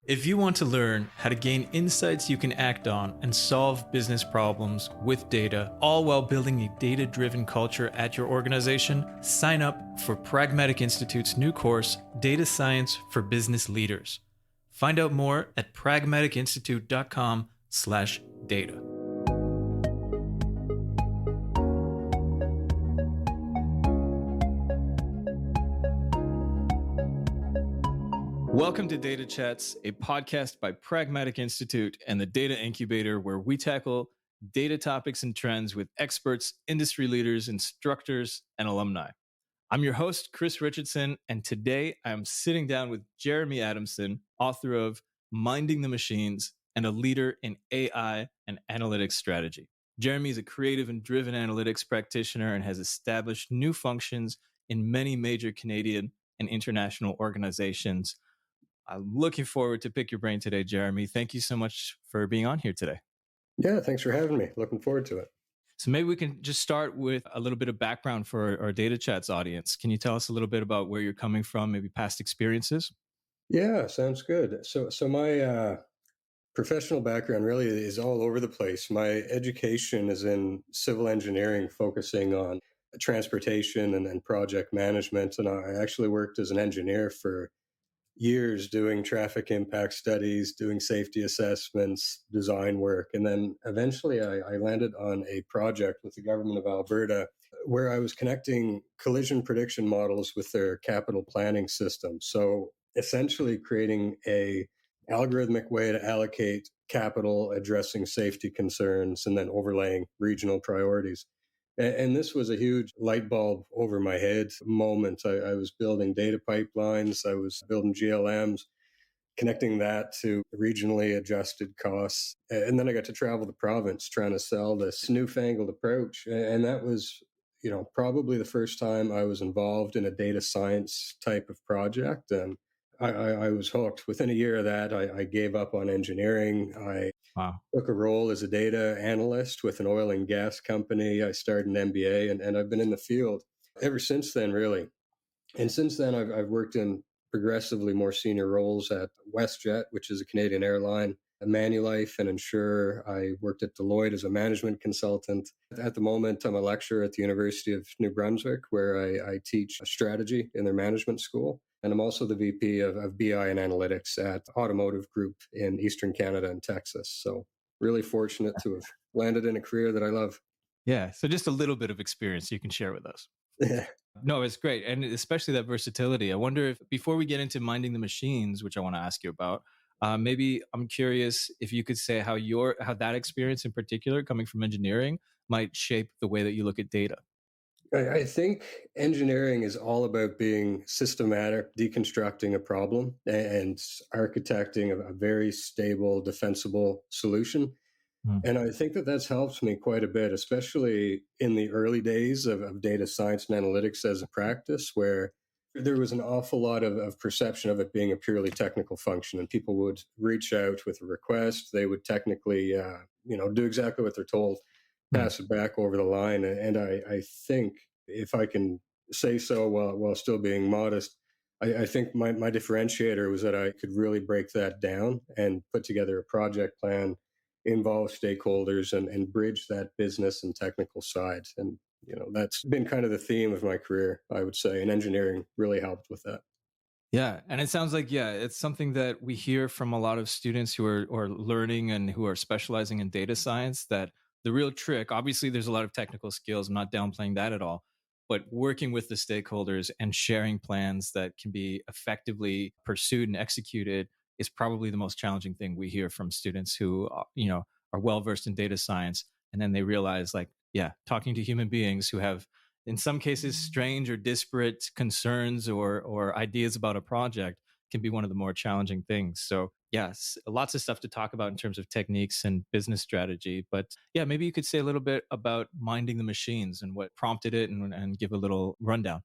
If you want to learn how to gain insights you can act on and solve business problems with data, all while building a data-driven culture at your organization, sign up for Pragmatic Institute's new course, Data Science for Business Leaders. Find out more at pragmaticinstitute.com/data. Welcome to Data Chats, a podcast by Pragmatic Institute and the Data Incubator, where we tackle data topics and trends with experts, industry leaders, instructors, and alumni. I'm your host, Chris Richardson, and today I'm sitting down with Jeremy Adamson, author of Minding the Machines and a leader in AI and analytics strategy. Jeremy is a creative and driven analytics practitioner and has established new functions in many major Canadian and international organizations. I'm looking forward to pick your brain today, Jeremy. Thank you so much for being on here today. Yeah, thanks for having me. Looking forward to it. So maybe we can just start with a little bit of background for our Data Chats audience. Can you tell us a little bit about where you're coming from, maybe past experiences? Yeah, sounds good. So my professional background really is all over the place. My education is in civil engineering, focusing on transportation and project management. And I actually worked as an engineer for years doing traffic impact studies, doing safety assessments, design work. And then eventually I landed on a project with the government of Alberta where I was connecting collision prediction models with their capital planning system. So essentially creating a algorithmic way to allocate capital, addressing safety concerns, and then overlaying regional priorities. And this was a huge light bulb over my head moment. I was building data pipelines, I was building GLMs, connecting that to regionally adjusted costs. And then I got to travel the province trying to sell this newfangled approach. And that was, probably the first time I was involved in a data science type of project. And I was hooked. Within a year of that, I gave up on engineering. I took a role as a data analyst with an oil and gas company. I started an MBA, and I've been in the field ever since then, really. And since then, I've worked in progressively more senior roles at WestJet, which is a Canadian airline, Manulife, and Insure. I worked at Deloitte as a management consultant. At the moment, I'm a lecturer at the University of New Brunswick, where I teach strategy in their management school. And I'm also the VP of BI and analytics at Automotive Group in Eastern Canada and Texas. So really fortunate to have landed in a career that I love. Yeah, so just a little bit of experience you can share with us. Yeah. No, it's great. And especially that versatility. I wonder if, before we get into minding the machines, which I want to ask you about, maybe I'm curious if you could say how that experience in particular, coming from engineering, might shape the way that you look at data. I think engineering is all about being systematic, deconstructing a problem, and architecting a very stable, defensible solution. And I think that's helped me quite a bit, especially in the early days of data science and analytics as a practice, where there was an awful lot of perception of it being a purely technical function. And people would reach out with a request. They would technically, do exactly what they're told, pass it back over the line. And I think, if I can say so while still being modest, I think my differentiator was that I could really break that down and put together a project plan, involve stakeholders, and bridge that business and technical side. And, that's been kind of the theme of my career, I would say, and engineering really helped with that. Yeah. And it sounds like, it's something that we hear from a lot of students who are learning and who are specializing in data science, that the real trick, obviously there's a lot of technical skills, I'm not downplaying that at all, but working with the stakeholders and sharing plans that can be effectively pursued and executed is probably the most challenging thing we hear from students who, are well-versed in data science. And then they realize, talking to human beings who have, in some cases, strange or disparate concerns or ideas about a project can be one of the more challenging things. So yes, lots of stuff to talk about in terms of techniques and business strategy. But maybe you could say a little bit about minding the machines and what prompted it, and give a little rundown.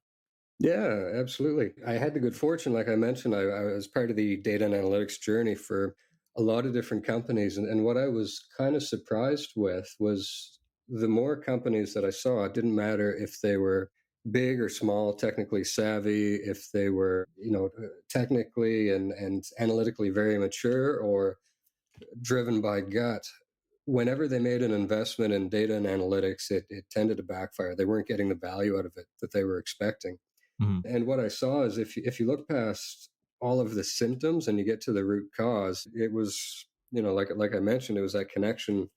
Yeah, absolutely. I had the good fortune, like I mentioned, I was part of the data and analytics journey for a lot of different companies. And what I was kind of surprised with was the more companies that I saw, it didn't matter if they were big or small, technically savvy, if they were, technically and analytically very mature or driven by gut. Whenever they made an investment in data and analytics, it tended to backfire. They weren't getting the value out of it that they were expecting. Mhm. And what I saw is if you look past all of the symptoms and you get to the root cause, it was, like I mentioned, it was that connection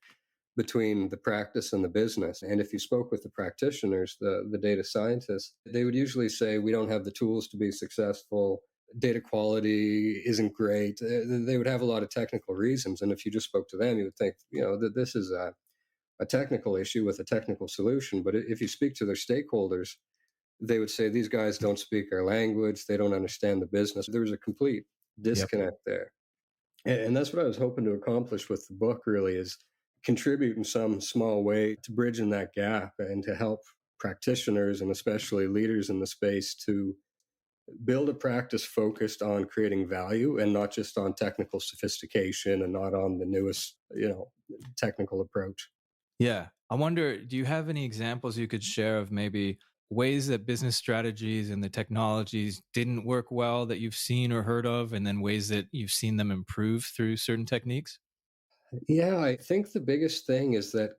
between the practice and the business. And if you spoke with the practitioners, the data scientists, they would usually say, we don't have the tools to be successful. Data quality isn't great. They would have a lot of technical reasons. And if you just spoke to them, you would think, that this is a technical issue with a technical solution. But if you speak to their stakeholders, they would say, these guys don't speak our language. They don't understand the business. There was a complete Yep. disconnect there. And that's what I was hoping to accomplish with the book, really, is contribute in some small way to bridging that gap and to help practitioners and especially leaders in the space to build a practice focused on creating value and not just on technical sophistication and not on the newest, technical approach. Yeah. I wonder, do you have any examples you could share of maybe ways that business strategies and the technologies didn't work well that you've seen or heard of, and then ways that you've seen them improve through certain techniques? Yeah, I think the biggest thing is that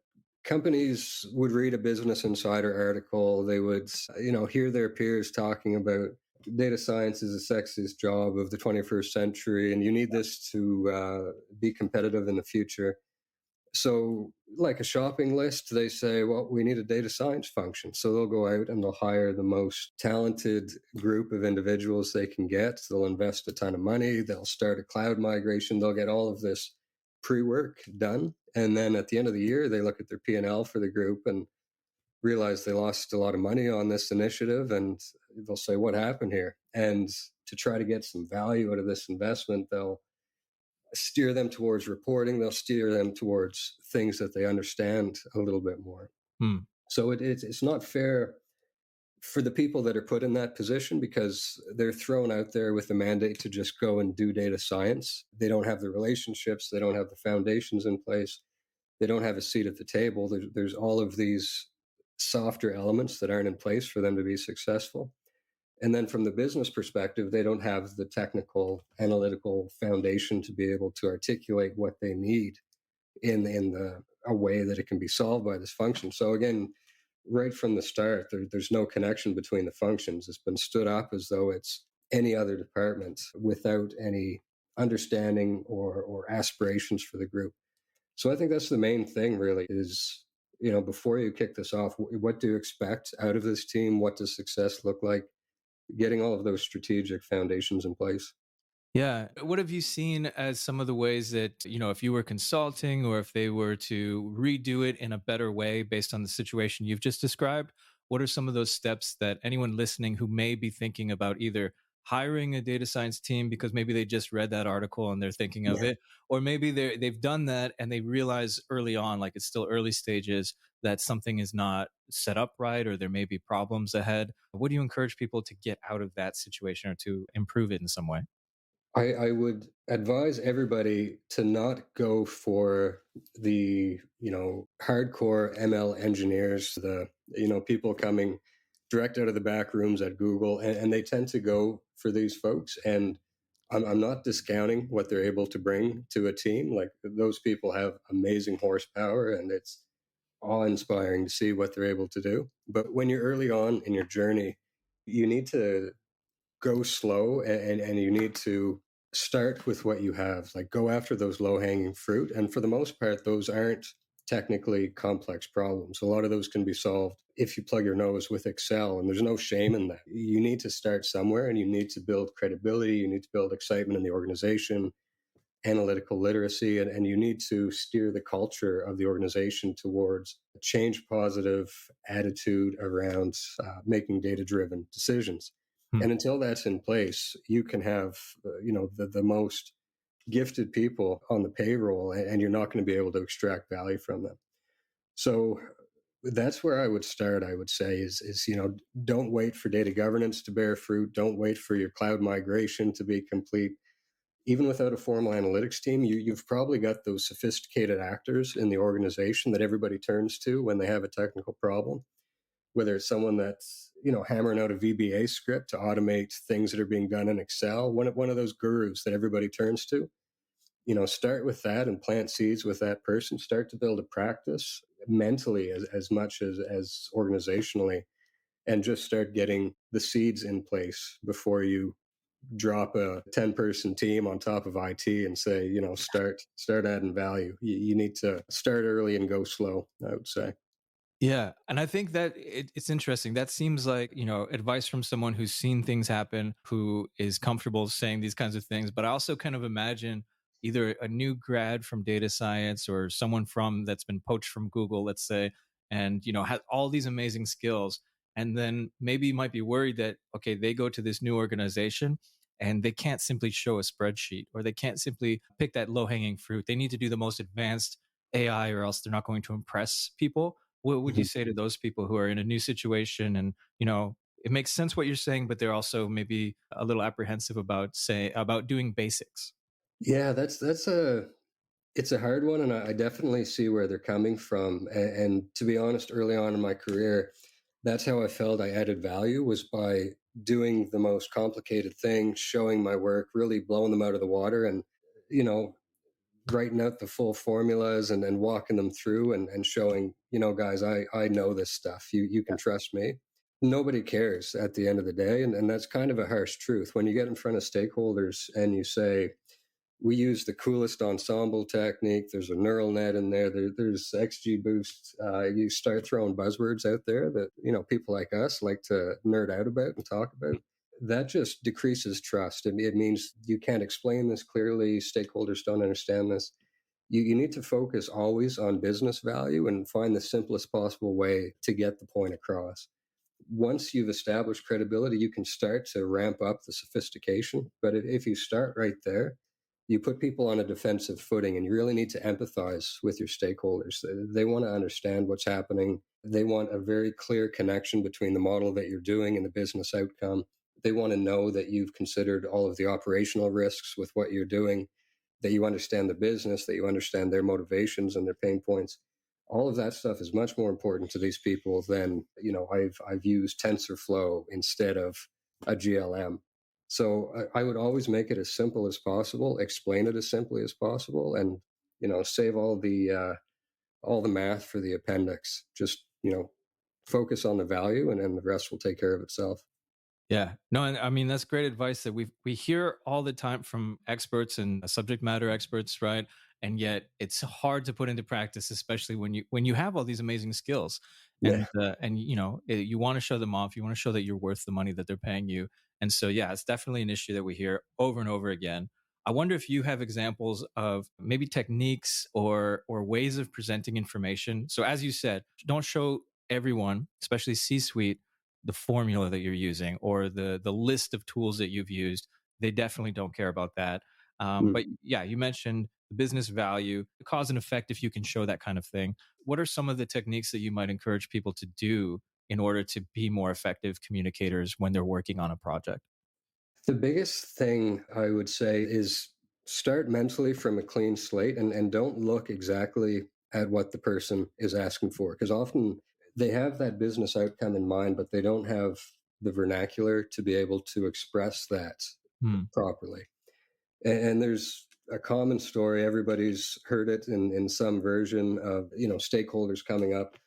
companies would read a Business Insider article. They would, hear their peers talking about data science is the sexiest job of the 21st century, and you need this to be competitive in the future. So, like a shopping list, they say, well, we need a data science function. So they'll go out and they'll hire the most talented group of individuals they can get. They'll invest a ton of money. They'll start a cloud migration. They'll get all of this pre-work done. And then at the end of the year, they look at their P&L for the group and realize they lost a lot of money on this initiative. And they'll say, what happened here? And to try to get some value out of this investment, they'll steer them towards reporting. They'll steer them towards things that they understand a little bit more. Hmm. So it's not fair for the people that are put in that position because they're thrown out there with the mandate to just go and do data science. They don't have the relationships. They don't have the foundations in place. They don't have a seat at the table. There's all of these softer elements that aren't in place for them to be successful. And then from the business perspective, they don't have the technical analytical foundation to be able to articulate what they need in a way that it can be solved by this function. So again, right from the start, there's no connection between the functions. It's been stood up as though it's any other department without any understanding or aspirations for the group. So I think that's the main thing really is, before you kick this off, what do you expect out of this team? What does success look like? Getting all of those strategic foundations in place. Yeah. What have you seen as some of the ways that, if you were consulting or if they were to redo it in a better way based on the situation you've just described? What are some of those steps that anyone listening who may be thinking about either hiring a data science team because maybe they just read that article and they're thinking of Yeah. it, or maybe they've done that and they realize early on, like it's still early stages, that something is not set up right or there may be problems ahead? What do you encourage people to get out of that situation or to improve it in some way? I would advise everybody to not go for the, hardcore ML engineers, the, people coming direct out of the back rooms at Google, and they tend to go for these folks. And I'm not discounting what they're able to bring to a team. Like those people have amazing horsepower and it's awe inspiring to see what they're able to do. But when you're early on in your journey, you need to go slow and you need to start with what you have, like go after those low hanging fruit. And for the most part, those aren't technically complex problems. A lot of those can be solved if you plug your nose with Excel, and there's no shame in that. You need to start somewhere and you need to build credibility. You need to build excitement in the organization, analytical literacy, and you need to steer the culture of the organization towards a change positive attitude around making data driven decisions. Hmm. And until that's in place, you can have the most gifted people on the payroll, and you're not going to be able to extract value from them. So that's where I would start. I would say is don't wait for data governance to bear fruit. Don't wait for your cloud migration to be complete. Even without a formal analytics team, you've probably got those sophisticated actors in the organization that everybody turns to when they have a technical problem, whether it's someone that's hammering out a VBA script to automate things that are being done in Excel, one of those gurus that everybody turns to, start with that and plant seeds with that person. Start to build a practice mentally as much as organizationally, and just start getting the seeds in place before you drop a 10-person team on top of IT and say, start adding value. You need to start early and go slow, I would say. Yeah. And I think that it's interesting. That seems like, advice from someone who's seen things happen, who is comfortable saying these kinds of things. But I also kind of imagine either a new grad from data science or someone that's been poached from Google, let's say, and, has all these amazing skills. And then maybe might be worried that, okay, they go to this new organization and they can't simply show a spreadsheet, or they can't simply pick that low hanging fruit. They need to do the most advanced AI, or else they're not going to impress people. What would you say to those people who are in a new situation, and it makes sense what you're saying, but they're also maybe a little apprehensive about doing basics? Yeah, it's a hard one, and I definitely see where they're coming from. And to be honest, early on in my career, that's how I felt I added value, was by doing the most complicated thing, showing my work, really blowing them out of the water, and you know writing out the full formulas and then walking them through and showing, guys, I know this stuff. You can trust me. Nobody cares at the end of the day. And that's kind of a harsh truth. When you get in front of stakeholders and you say, we use the coolest ensemble technique, there's a neural net in there's XGBoost. You start throwing buzzwords out there that, people like us like to nerd out about and talk about. That just decreases trust. It means you can't explain this clearly. Stakeholders don't understand this. You need to focus always on business value and find the simplest possible way to get the point across. Once you've established credibility, you can start to ramp up the sophistication. But if you start right there, you put people on a defensive footing, and you really need to empathize with your stakeholders. They want to understand what's happening. They want a very clear connection between the model that you're doing and the business outcome. They want to know that you've considered all of the operational risks with what you're doing, that you understand the business, that you understand their motivations and their pain points. All of that stuff is much more important to these people than, I've used TensorFlow instead of a GLM. So I would always make it as simple as possible, explain it as simply as possible, and save all the math for the appendix. Just focus on the value, and then the rest will take care of itself. Yeah. No, and I mean that's great advice that we hear all the time from experts and subject matter experts, right? And yet it's hard to put into practice, especially when you have all these amazing skills, Yeah. and you want to show them off, you want to show that you're worth the money that they're paying you. And so yeah, it's definitely an issue that we hear over and over again. I wonder if you have examples of maybe techniques or ways of presenting information. So as you said, don't show everyone, especially C-suite, the formula that you're using or the list of tools that you've used. They definitely don't care about that. But yeah, you mentioned the business value, the cause and effect. If you can show that kind of thing, what are some of the techniques that you might encourage people to do in order to be more effective communicators when they're working on a project? The biggest thing I would say is start mentally from a clean slate, and don't look exactly at what the person is asking for. Because often they have that business outcome in mind, but they don't have the vernacular to be able to express that Hmm. properly. And there's a common story, everybody's heard it in some version of, stakeholders coming up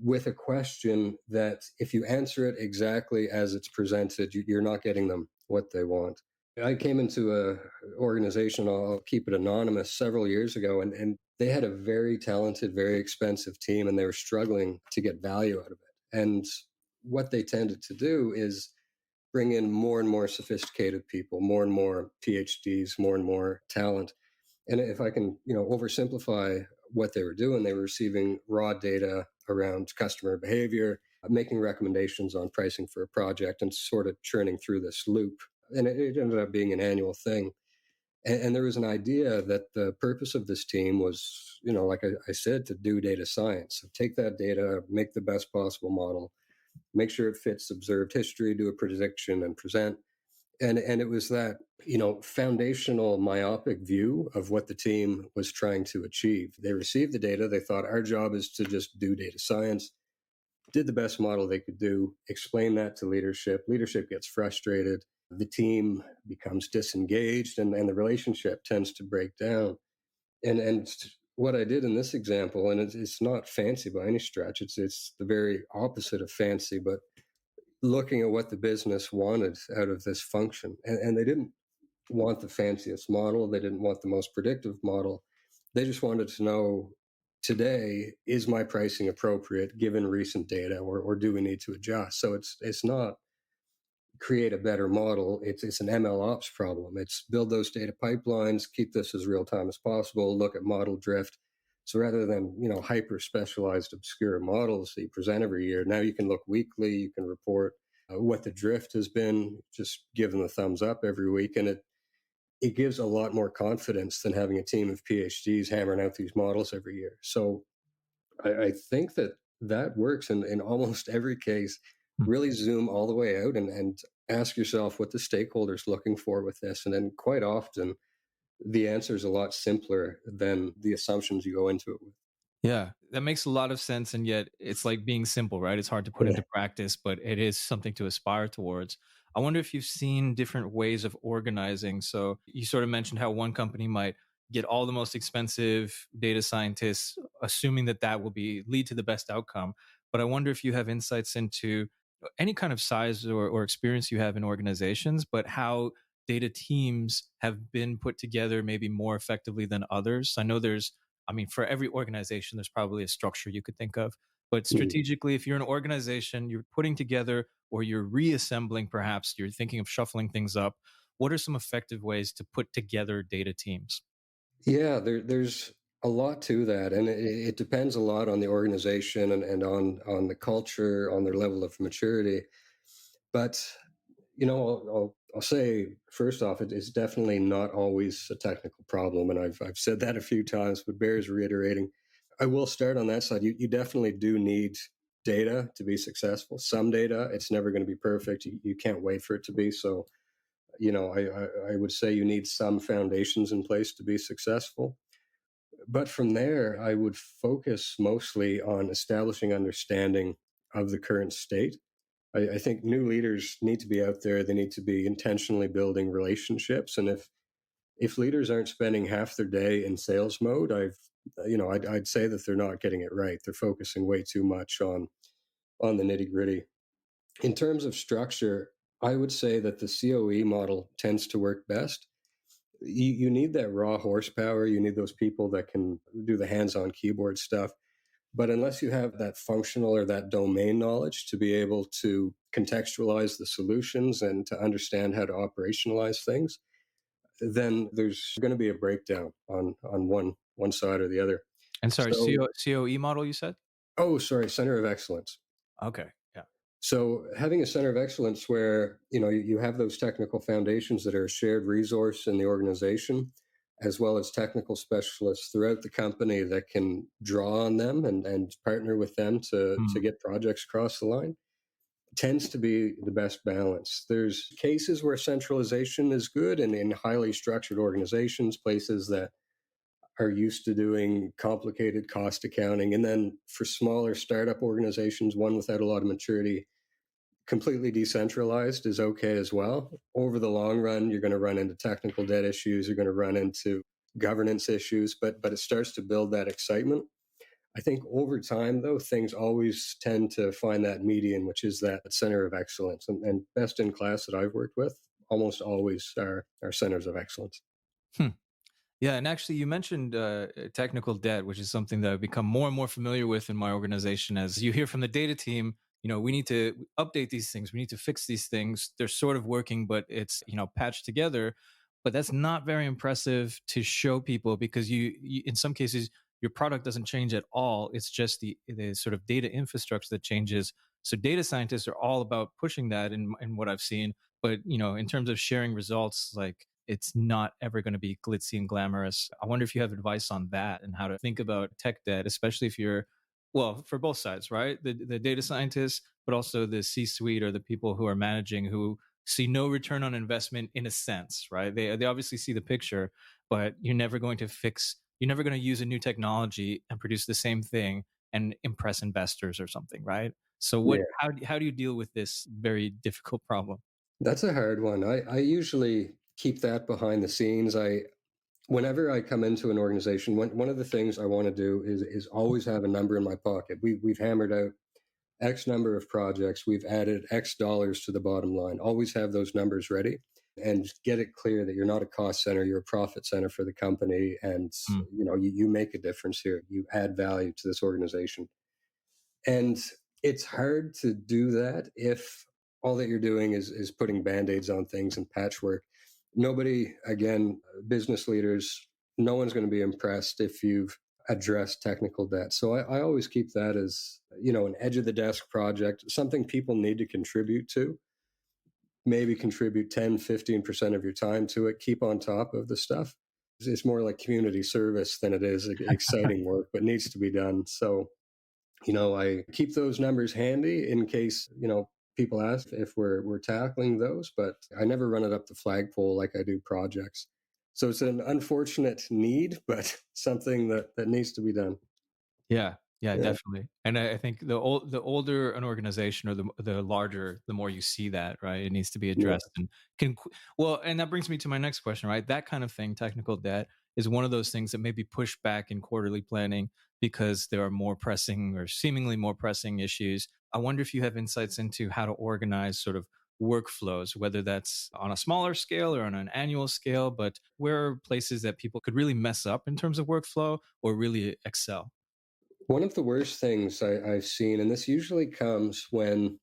with a question that if you answer it exactly as it's presented, you're not getting them what they want. I came into a organization, I'll keep it anonymous, several years ago, and they had a very talented, very expensive team, and they were struggling to get value out of it. And what they tended to do is bring in more and more sophisticated people, more and more PhDs, more and more talent. And if I can, oversimplify what they were doing, they were receiving raw data around customer behavior, making recommendations on pricing for a project, and sort of churning through this loop. And it ended up being an annual thing. And there was an idea that the purpose of this team was, like I said, to do data science. So take that data, make the best possible model, make sure it fits observed history, do a prediction, and present. And it was that foundational myopic view of what the team was trying to achieve. They received the data, they thought our job is to just do data science, did the best model they could do, explain that to leadership. Leadership gets frustrated. The team becomes disengaged, and the relationship tends to break down. And what I did in this example, and it's not fancy by any stretch, it's the very opposite of fancy, but looking at what the business wanted out of this function. And they didn't want the fanciest model, they didn't want the most predictive model. They just wanted to know today, is my pricing appropriate given recent data, or do we need to adjust? So it's not create a better model. It's an ML ops problem. It's build those data pipelines, keep this as real time as possible, look at model drift. So rather than hyper specialized obscure models that you present every year, now you can look weekly. You can report what the drift has been, just given the thumbs up every week, and it gives a lot more confidence than having a team of PhDs hammering out these models every year. So I think that works in almost every case. Really zoom all the way out and ask yourself what the stakeholder's looking for with this. And then quite often, the answer is a lot simpler than the assumptions you go into it with. Yeah, that makes a lot of sense. And yet it's like being simple, right? It's hard to put Yeah. into practice, but it is something to aspire towards. I wonder if you've seen different ways of organizing. So you sort of mentioned how one company might get all the most expensive data scientists, assuming that that will be lead to the best outcome. But I wonder if you have insights into any kind of size or experience you have in organizations, but how data teams have been put together maybe more effectively than others. I know I mean, for every organization, there's probably a structure you could think of. But Mhm. strategically, if you're an organization, you're putting together or you're reassembling, perhaps you're thinking of shuffling things up, what are some effective ways to put together data teams? Yeah, there's a lot to that, and it depends a lot on the organization and on the culture, on their level of maturity. But I'll say first off, it's definitely not always a technical problem, and I've said that a few times, but bears reiterating. I will start on that side. You definitely do need data to be successful. Some data, it's never going to be perfect. You can't wait for it to be. So, I would say you need some foundations in place to be successful. But from there, I would focus mostly on establishing understanding of the current state. I think new leaders need to be out there. They need to be intentionally building relationships. And if leaders aren't spending half their day in sales mode, I'd say that they're not getting it right. They're focusing way too much on the nitty gritty. In terms of structure, I would say that the COE model tends to work best. You need that raw horsepower. You need those people that can do the hands-on keyboard stuff. But unless you have that functional or that domain knowledge to be able to contextualize the solutions and to understand how to operationalize things, then there's going to be a breakdown on one side or the other. And sorry, So, COE model, you said? oh, sorry, center of excellence. Okay. Yeah. So having a center of excellence where you have those technical foundations that are a shared resource in the organization, as well as technical specialists throughout the company that can draw on them and partner with them to Hmm. get projects across the line, tends to be the best balance. There's cases where centralization is good, and in highly structured organizations, places that are used to doing complicated cost accounting. And then for smaller startup organizations, one without a lot of maturity, completely decentralized is okay as well. Over the long run, you're going to run into technical debt issues. You're going to run into governance issues, but it starts to build that excitement. I think over time, though, things always tend to find that median, which is that center of excellence. And best in class that I've worked with almost always are centers of excellence. Hmm. Yeah, and actually, you mentioned technical debt, which is something that I've become more and more familiar with in my organization. As you hear from the data team, we need to update these things. We need to fix these things. They're sort of working, but it's patched together. But that's not very impressive to show people because in some cases, your product doesn't change at all. It's just the sort of data infrastructure that changes. So data scientists are all about pushing that in what I've seen. But in terms of sharing results, like it's not ever going to be glitzy and glamorous. I wonder if you have advice on that and how to think about tech debt, especially if you're, well, for both sides, right? The data scientists, but also the C suite or the people who are managing who see no return on investment in a sense, right? They obviously see the picture, but you're never going to use a new technology and produce the same thing and impress investors or something, right? So Yeah, how do you deal with this very difficult problem? that's a hard one. I usually keep that behind the scenes. Whenever I come into an organization, one of the things I want to do is always have a number in my pocket. We've hammered out X number of projects. We've added X dollars to the bottom line. Always have those numbers ready and get it clear that you're not a cost center, you're a profit center for the company. And, Mm, you make a difference here. You add value to this organization. And it's hard to do that if all that you're doing is putting band-aids on things and patchwork. Nobody, again, business leaders, no one's going to be impressed if you've addressed technical debt. So I always keep that as, an edge of the desk project, something people need to contribute to. Maybe contribute 10, 15% of your time to it. Keep on top of the stuff. It's more like community service than it is exciting work, but needs to be done. So I keep those numbers handy in case, people ask if we're tackling those, but I never run it up the flagpole like I do projects. So it's an unfortunate need, but something that needs to be done. yeah, yeah, Yeah. definitely. And I think the older an organization or the larger, the more you see that, right? It needs to be Yeah. addressed and well, and that brings me to my next question, right? That kind of thing, technical debt, is one of those things that may be pushed back in quarterly planning because there are more pressing or seemingly more pressing issues. I wonder if you have insights into how to organize sort of workflows, whether that's on a smaller scale or on an annual scale, but where are places that people could really mess up in terms of workflow or really excel? One of the worst things I've seen, and this usually comes when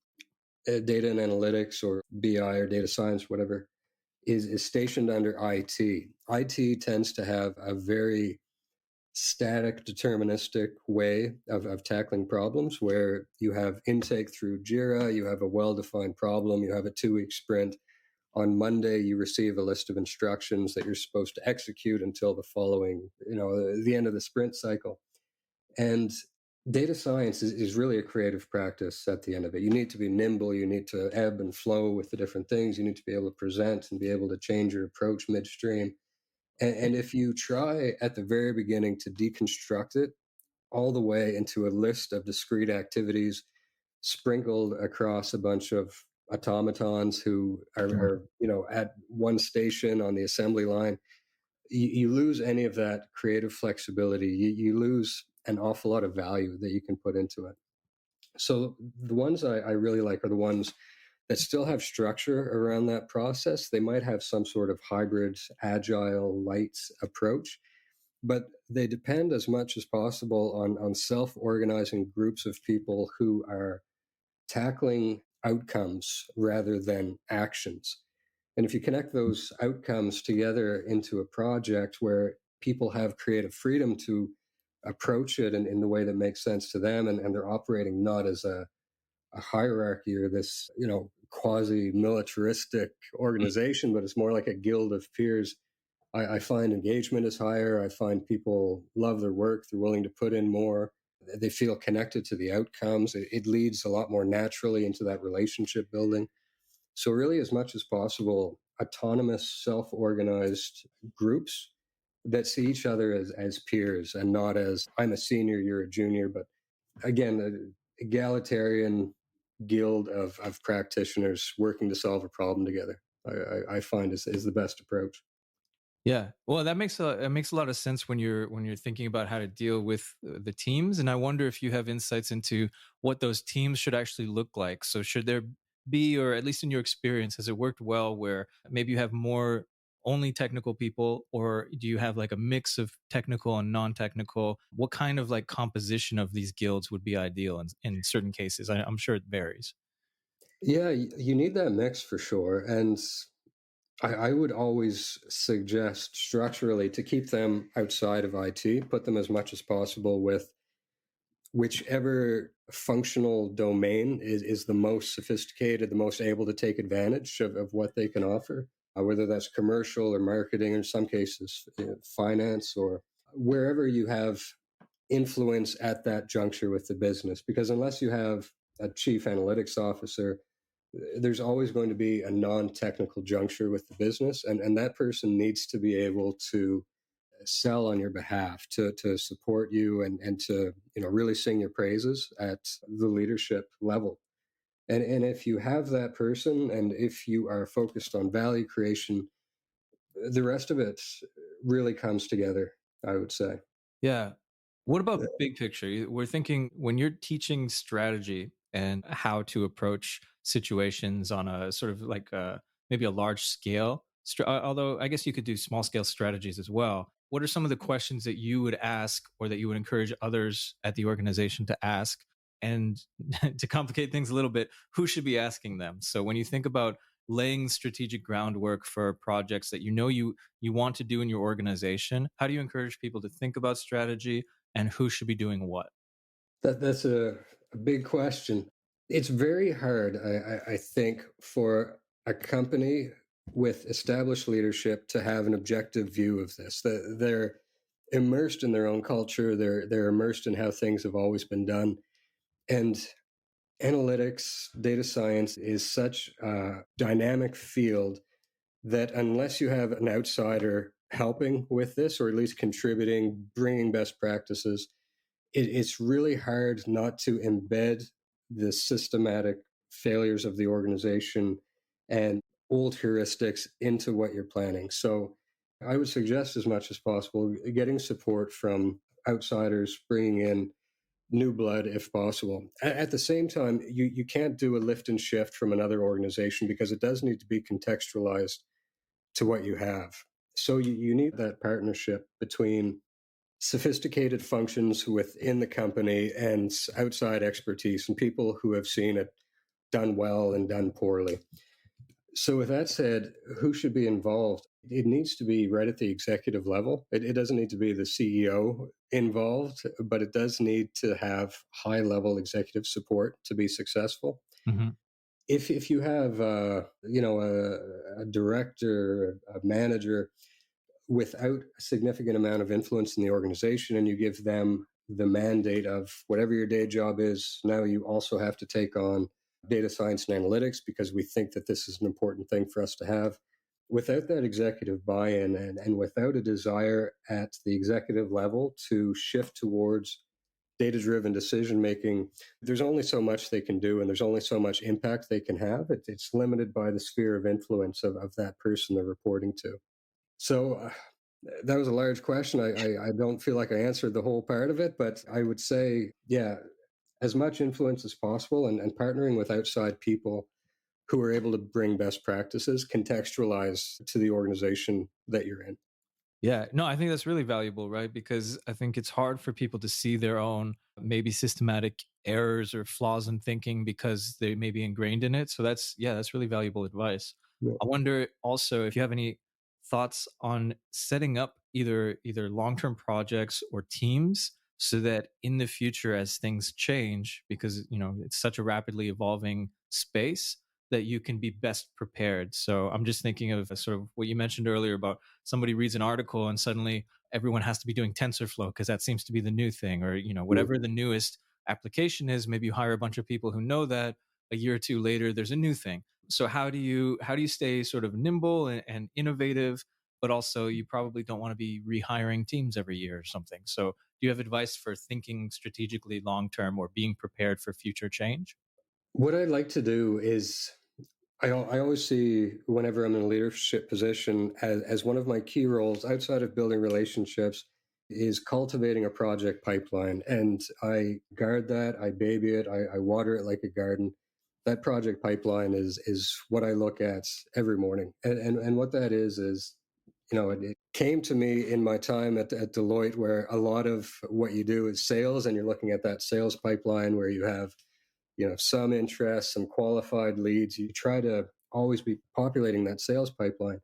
data and analytics or BI or data science, whatever, is stationed under IT. IT tends to have a very static, deterministic way of tackling problems where you have intake through Jira, you have a well defined problem, you have a 2 week sprint. On Monday, you receive a list of instructions that you're supposed to execute until the following, the end of the sprint cycle. And data science is really a creative practice at the end of it. You need to be nimble, you need to ebb and flow with the different things, you need to be able to present and be able to change your approach midstream. And if you try at the very beginning to deconstruct it all the way into a list of discrete activities sprinkled across a bunch of automatons who are at one station on the assembly line, you lose any of that creative flexibility. You lose an awful lot of value that you can put into it. So the ones I really like are the ones that still have structure around that process. They might have some sort of hybrid, agile, light approach, but they depend as much as possible on self-organizing groups of people who are tackling outcomes rather than actions. And if you connect those outcomes together into a project where people have creative freedom to approach it in the way that makes sense to them, and they're operating not as a hierarchy or this, quasi militaristic organization, but it's more like a guild of peers. I find engagement is higher. I find people love their work. They're willing to put in more. They feel connected to the outcomes. It leads a lot more naturally into that relationship building. So, really, as much as possible, autonomous, self organized groups that see each other as peers and not as I'm a senior, you're a junior, but again, an egalitarian guild of practitioners working to solve a problem together. I find is the best approach. Yeah. Well, it makes a lot of sense when you're thinking about how to deal with the teams, and I wonder if you have insights into what those teams should actually look like. So should there be, or at least in your experience, has it worked well where maybe you have more only technical people, or do you have like a mix of technical and non-technical? What kind of like composition of these guilds would be ideal in certain cases? I'm sure it varies. Yeah, you need that mix for sure. And I would always suggest structurally to keep them outside of IT, put them as much as possible with whichever functional domain is the most sophisticated, the most able to take advantage of what they can offer, whether that's commercial or marketing, in some cases, finance, or wherever you have influence at that juncture with the business. Because unless you have a chief analytics officer, there's always going to be a non-technical juncture with the business, and that person needs to be able to sell on your behalf, to support you, and to really sing your praises at the leadership level. And if you have that person, and if you are focused on value creation, the rest of it really comes together, I would say. Yeah. What about big picture? We're thinking when you're teaching strategy and how to approach situations on a sort of like maybe a large scale, although I guess you could do small scale strategies as well. What are some of the questions that you would ask or that you would encourage others at the organization to ask? And to complicate things a little bit, who should be asking them? So when you think about laying strategic groundwork for projects that you want to do in your organization, how do you encourage people to think about strategy and who should be doing what? That's a big question. It's very hard, I think, for a company with established leadership to have an objective view of this. They're immersed in their own culture. They're immersed in how things have always been done. And analytics, data science is such a dynamic field that unless you have an outsider helping with this, or at least contributing, bringing best practices, it's really hard not to embed the systematic failures of the organization and old heuristics into what you're planning. So I would suggest, as much as possible, getting support from outsiders, bringing in new blood if possible. At the same time, you can't do a lift and shift from another organization, because it does need to be contextualized to what you have. So you need that partnership between sophisticated functions within the company and outside expertise and people who have seen it done well and done poorly. So with that said, who should be involved? It needs to be right at the executive level. It doesn't need to be the CEO involved, but it does need to have high level executive support to be successful. Mm-hmm. If you have a director, a manager without a significant amount of influence in the organization, and you give them the mandate of whatever your day job is, now you also have to take on data science and analytics because we think that this is an important thing for us to have. Without that executive buy-in, and without a desire at the executive level to shift towards data-driven decision making, there's only so much they can do, and there's only so much impact they can have. It's limited by the sphere of influence of that person they're reporting to. So that was a large question. I don't feel like I answered the whole part of it, but I would say, yeah, as much influence as possible, and partnering with outside people who are able to bring best practices contextualized to the organization that you're in. Yeah, no, I think that's really valuable, right? Because I think it's hard for people to see their own maybe systematic errors or flaws in thinking because they may be ingrained in it. So that's really valuable advice. Yeah. I wonder also if you have any thoughts on setting up either long-term projects or teams so that in the future as things change, because it's such a rapidly evolving space, that you can be best prepared. So I'm just thinking of sort of what you mentioned earlier about somebody reads an article and suddenly everyone has to be doing TensorFlow because that seems to be the new thing, or whatever the newest application is. Maybe you hire a bunch of people who know that. A year or two later, there's a new thing. So how do you stay sort of nimble and innovative, but also you probably don't want to be rehiring teams every year or something. So do you have advice for thinking strategically long term or being prepared for future change? What I like to do is, I always see, whenever I'm in a leadership position, as one of my key roles outside of building relationships is cultivating a project pipeline. And I guard that, I baby it, I water it like a garden. That project pipeline is what I look at every morning. And what that is, it came to me in my time at Deloitte, where a lot of what you do is sales, and you're looking at that sales pipeline where you have some interest, some qualified leads. You try to always be populating that sales pipeline.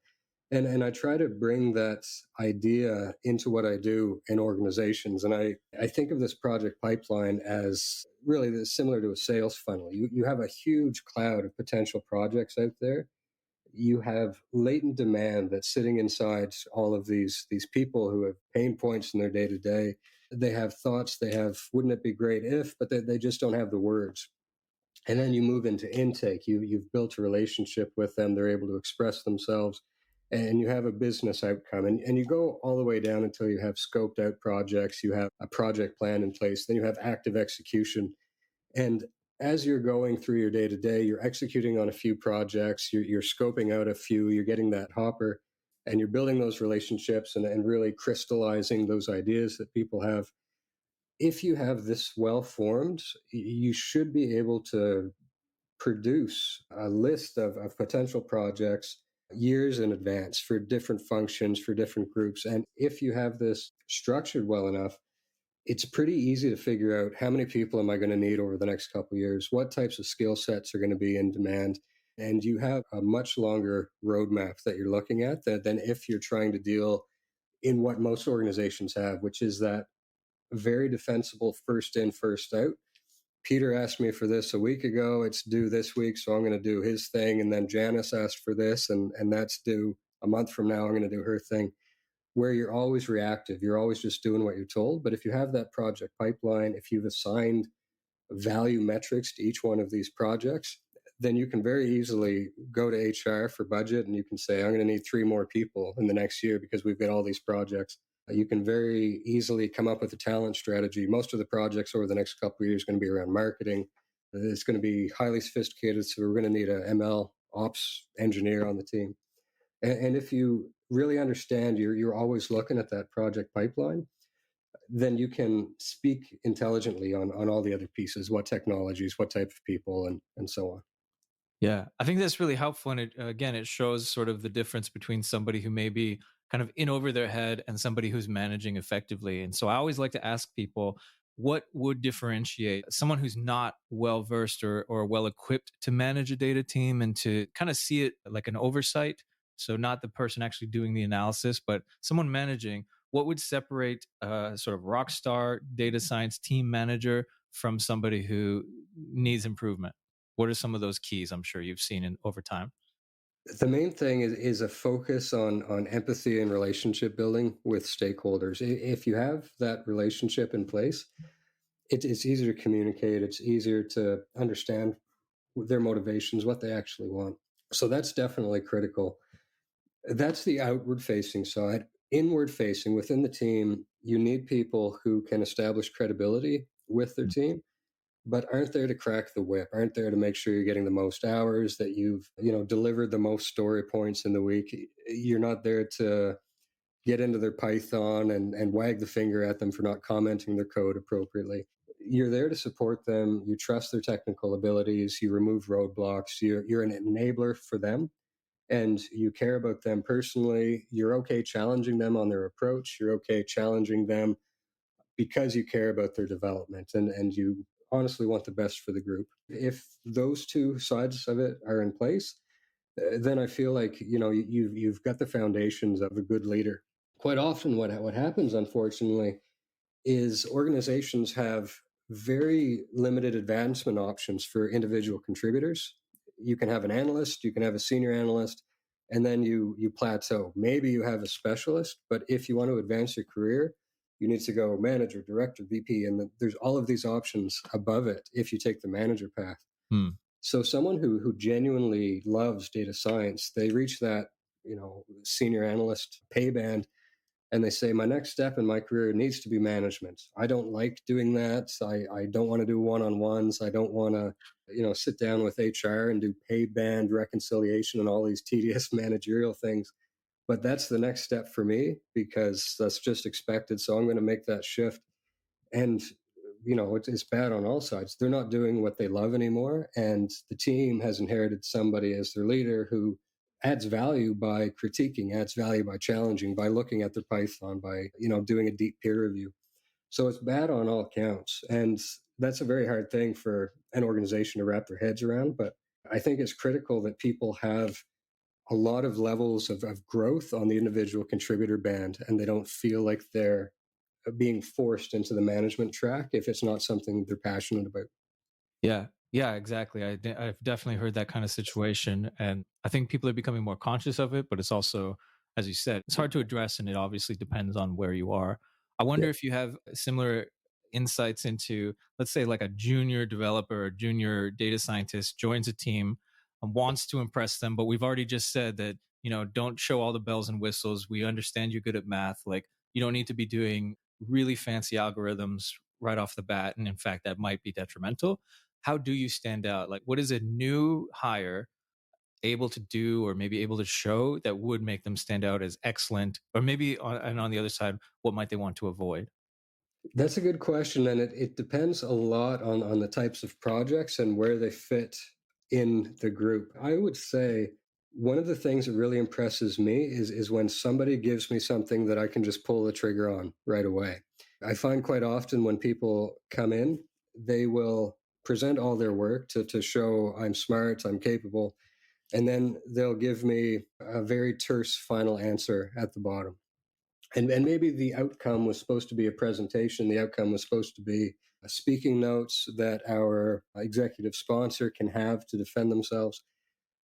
And I try to bring that idea into what I do in organizations. And I think of this project pipeline as really similar to a sales funnel. You have a huge cloud of potential projects out there. You have latent demand that's sitting inside all of these people who have pain points in their day to day. They have thoughts, they have, wouldn't it be great if, but they just don't have the words. And then you move into intake. You've built a relationship with them. They're able to express themselves. and you have a business outcome, and you go all the way down until you have scoped out projects, you have a project plan in place, then you have active execution. And as you're going through your day to day, you're executing on a few projects, you're scoping out a few, you're getting that hopper, and you're building those relationships and really crystallizing those ideas that people have. If you have this well formed, you should be able to produce a list of potential projects years in advance for different functions, for different groups. And if you have this structured well enough, it's pretty easy to figure out how many people am I going to need over the next couple of years, what types of skill sets are going to be in demand. And you have a much longer roadmap that you're looking at than if you're trying to deal in what most organizations have, which is that very defensible first in, first out. Peter asked me for this a week ago. It's due this week, so I'm going to do his thing. And then Janice asked for this, and that's due a month from now. I'm going to do her thing. Where you're always reactive, you're always just doing what you're told. But if you have that project pipeline, if you've assigned value metrics to each one of these projects, then you can very easily go to HR for budget, and you can say, I'm going to need 3 more people in the next year because we've got all these projects. You can very easily come up with a talent strategy. Most of the projects over the next couple of years are going to be around marketing. It's going to be highly sophisticated, so we're going to need a ML ops engineer on the team. And if you really understand, you're always looking at that project pipeline, then you can speak intelligently on all the other pieces, what technologies, what type of people, and so on. Yeah, I think that's really helpful. And it shows sort of the difference between somebody who may be kind of in over their head and somebody who's managing effectively. And so I always like to ask people, what would differentiate someone who's not well versed or well equipped to manage a data team and to kind of see it like an oversight? So not the person actually doing the analysis, but someone managing. What would separate a sort of rock star data science team manager from somebody who needs improvement? What are some of those keys I'm sure you've seen in over time? The main thing is a focus on empathy and relationship building with stakeholders. If you have that relationship in place, it's easier to communicate. It's easier to understand their motivations, what they actually want. So that's definitely critical. That's the outward facing side. Inward facing within the team, you need people who can establish credibility with their team, but aren't there to crack the whip, aren't there to make sure you're getting the most hours, that you've delivered the most story points in the week. You're not there to get into their Python and wag the finger at them for not commenting their code appropriately. You're there to support them. You trust their technical abilities. You remove roadblocks. You're an enabler for them, and you care about them personally. You're okay challenging them on their approach. You're okay challenging them because you care about their development, and you honestly want the best for the group. If those two sides of it are in place, then I feel like you've got the foundations of a good leader. Quite often, what happens, unfortunately, is organizations have very limited advancement options for individual contributors. You can have an analyst, you can have a senior analyst, and then you plateau. Maybe you have a specialist, but if you want to advance your career, you need to go manager, director, VP, and there's all of these options above it if you take the manager path. So someone who genuinely loves data science, they reach that senior analyst pay band, and they say, my next step in my career needs to be management. I don't like doing that. I don't want to do one-on-ones. I don't want to sit down with HR and do pay band reconciliation and all these tedious managerial things. But that's the next step for me because that's just expected. So I'm going to make that shift. And it's bad on all sides. They're not doing what they love anymore, and the team has inherited somebody as their leader who adds value by critiquing, adds value by challenging, by looking at their Python, by doing a deep peer review. So it's bad on all counts, and that's a very hard thing for an organization to wrap their heads around. But I think it's critical that people have a lot of levels of growth on the individual contributor band, and they don't feel like they're being forced into the management track if it's not something they're passionate about. Yeah, exactly. I've definitely heard that kind of situation. And I think people are becoming more conscious of it, but it's also, as you said, it's hard to address and it obviously depends on where you are. I wonder Yeah. if you have similar insights into, let's say, like a junior developer or junior data scientist joins a team and wants to impress them, but we've already just said that don't show all the bells and whistles. We understand you're good at math. Like, you don't need to be doing really fancy algorithms right off the bat. And in fact, that might be detrimental. How do you stand out? Like, what is a new hire able to do or maybe able to show that would make them stand out as excellent? Or maybe and on the other side, what might they want to avoid? That's a good question, and it depends a lot on the types of projects and where they fit in the group. I would say one of the things that really impresses me is when somebody gives me something that I can just pull the trigger on right away. I find quite often when people come in, they will present all their work to show I'm smart, I'm capable, and then they'll give me a very terse final answer at the bottom. And maybe the outcome was supposed to be a presentation. The outcome was supposed to be speaking notes that our executive sponsor can have to defend themselves.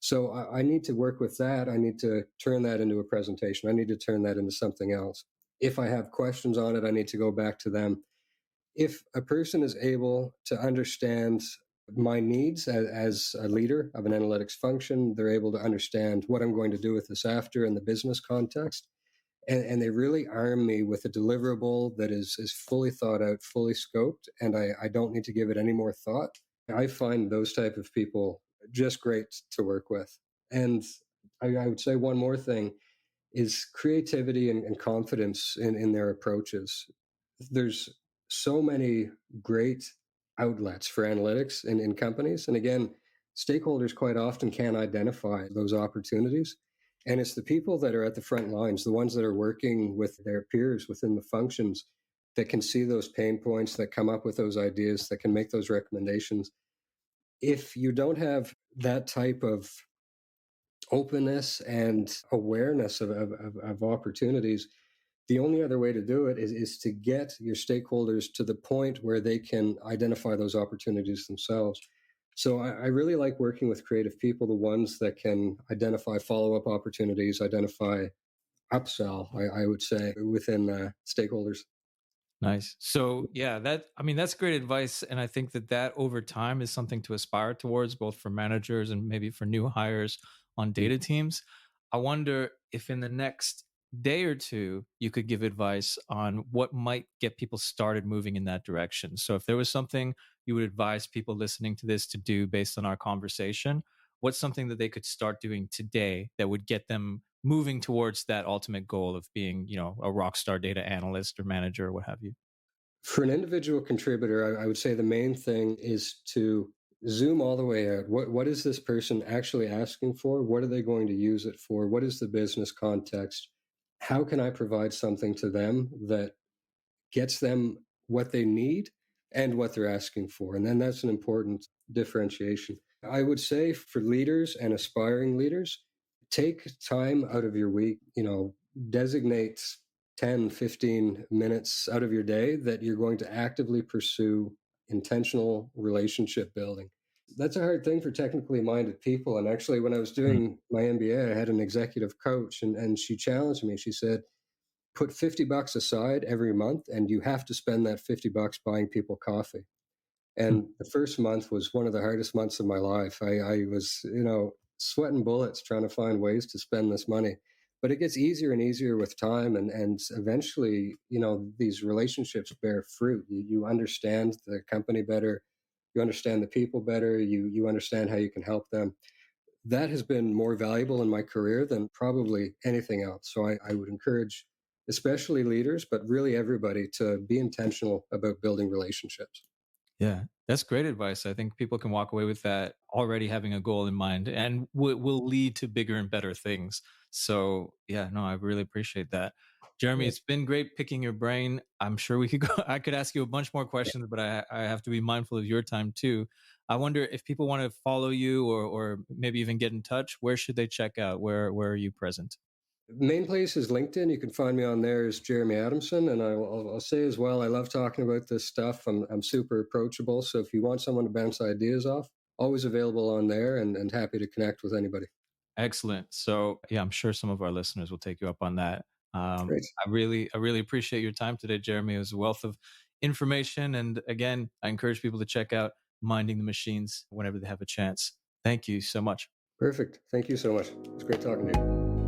So I need to work with that. I need to turn that into a presentation. I need to turn that into something else. If I have questions on it, I need to go back to them. If a person is able to understand my needs as a leader of an analytics function, they're able to understand what I'm going to do with this after in the business context, and they really arm me with a deliverable that is fully thought out, fully scoped, and I don't need to give it any more thought. I find those type of people just great to work with. And I would say one more thing is creativity and confidence in their approaches. There's so many great outlets for analytics in companies. And again, stakeholders quite often can't identify those opportunities. And it's the people that are at the front lines, the ones that are working with their peers within the functions, that can see those pain points, that come up with those ideas, that can make those recommendations. If you don't have that type of openness and awareness of opportunities, the only other way to do it is to get your stakeholders to the point where they can identify those opportunities themselves. So I really like working with creative people, the ones that can identify follow-up opportunities, identify upsell, I would say, within stakeholders. Nice. So yeah, that's great advice. And I think that over time is something to aspire towards, both for managers and maybe for new hires on data teams. I wonder if in the next day or two, you could give advice on what might get people started moving in that direction. So if there was something you would advise people listening to this to do based on our conversation, what's something that they could start doing today that would get them moving towards that ultimate goal of being, a rock star data analyst or manager or what have you? For an individual contributor, I would say the main thing is to zoom all the way out. What is this person actually asking for? What are they going to use it for? What is the business context? How can I provide something to them that gets them what they need and what they're asking for? And then that's an important differentiation. I would say for leaders and aspiring leaders, take time out of your week, designate 10, 15 minutes out of your day that you're going to actively pursue intentional relationship building. That's a hard thing for technically minded people. And actually, when I was Mm. doing my MBA, I had an executive coach, and she challenged me. She said, put $50 aside every month, and you have to spend that $50 buying people coffee. Hmm. And the first month was one of the hardest months of my life. I was, sweating bullets trying to find ways to spend this money. But it gets easier and easier with time. And eventually, these relationships bear fruit. You understand the company better. You understand the people better. You understand how you can help them. That has been more valuable in my career than probably anything else. So I would encourage, especially leaders, but really everybody, to be intentional about building relationships. Yeah, that's great advice. I think people can walk away with that already having a goal in mind and will lead to bigger and better things. So, yeah, no, I really appreciate that. Jeremy, Yeah. it's been great picking your brain. I'm sure we could go, I could ask you a bunch more questions, but I have to be mindful of your time too. I wonder if people want to follow you or maybe even get in touch, where should they check out? Where are you present? Main place is LinkedIn. You can find me on there as Jeremy Adamson. And I'll say as well, I love talking about this stuff. I'm super approachable. So if you want someone to bounce ideas off, always available on there, and happy to connect with anybody. Excellent. So yeah, I'm sure some of our listeners will take you up on that. Great. I really appreciate your time today, Jeremy. It was a wealth of information. And again, I encourage people to check out Minding the Machines whenever they have a chance. Thank you so much. Perfect. Thank you so much. It's great talking to you.